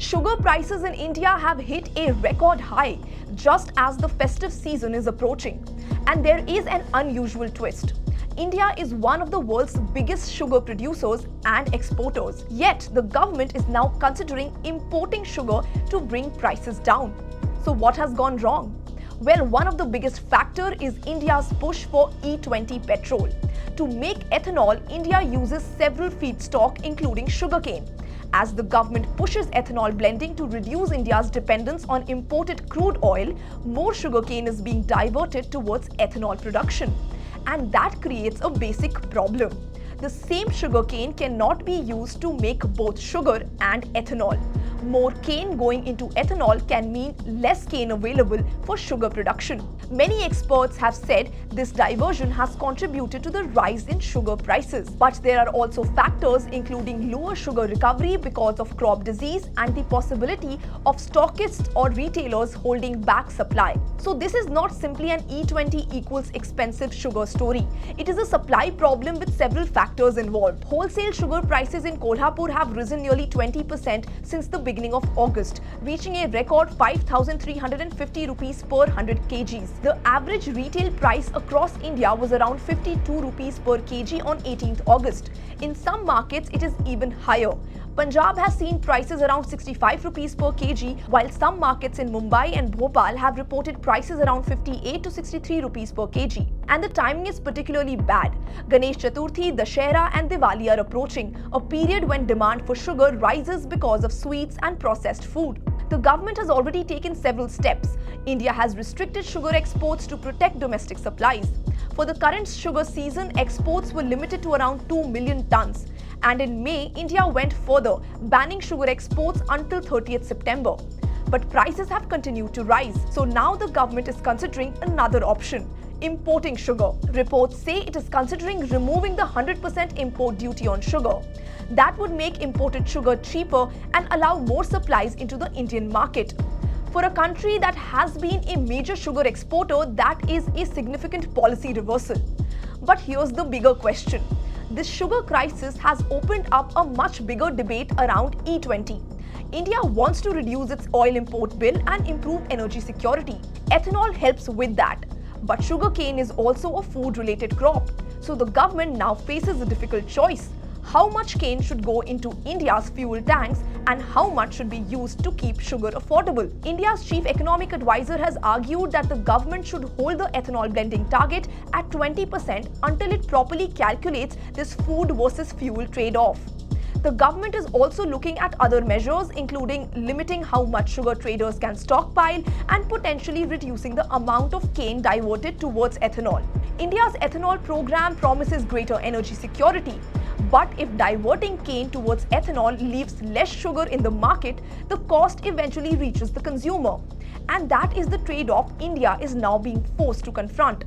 Sugar prices in India have hit a record high just as the festive season is approaching. And there is an unusual twist. India is one of the world's biggest sugar producers and exporters. Yet, the government is now considering importing sugar to bring prices down. So what has gone wrong? Well, one of the biggest factors is India's push for E20 Petrol. To make ethanol, India uses several feedstock including sugarcane. As the government pushes ethanol blending to reduce India's dependence on imported crude oil, more sugarcane is being diverted towards ethanol production. And that creates a basic problem. The same sugarcane cannot be used to make both sugar and ethanol. More cane going into ethanol can mean less cane available for sugar production. Many experts have said this diversion has contributed to the rise in sugar prices. But there are also factors including lower sugar recovery because of crop disease and the possibility of stockists or retailers holding back supply. So this is not simply an E20 equals expensive sugar story. It is a supply problem with several factors involved. Wholesale sugar prices in Kolhapur have risen nearly 20% since the beginning of August, reaching a record 5,350 rupees per 100 kgs. The average retail price across India was around 52 rupees per kg on 18th August. In some markets, it is even higher. Punjab has seen prices around 65 rupees per kg, while some markets in Mumbai and Bhopal have reported prices around 58 to 63 rupees per kg. And the timing is particularly bad. Ganesh Chaturthi, Dussehra and Diwali are approaching, a period when demand for sugar rises because of sweets and processed food. The government has already taken several steps. India has restricted sugar exports to protect domestic supplies. For the current sugar season, exports were limited to around 2 million tons. And in May, India went further, banning sugar exports until 30th September. But prices have continued to rise. So now the government is considering another option: importing sugar. Reports say it is considering removing the 100% import duty on sugar. That would make imported sugar cheaper and allow more supplies into the Indian market. For a country that has been a major sugar exporter, that is a significant policy reversal. But here's the bigger question. This sugar crisis has opened up a much bigger debate around E20. India wants to reduce its oil import bill and improve energy security. Ethanol helps with that. But sugarcane is also a food-related crop. So the government now faces a difficult choice. How much cane should go into India's fuel tanks and how much should be used to keep sugar affordable? India's chief economic advisor has argued that the government should hold the ethanol blending target at 20% until it properly calculates this food versus fuel trade-off. The government is also looking at other measures, including limiting how much sugar traders can stockpile and potentially reducing the amount of cane diverted towards ethanol. India's ethanol program promises greater energy security. But if diverting cane towards ethanol leaves less sugar in the market, the cost eventually reaches the consumer. And that is the trade-off India is now being forced to confront.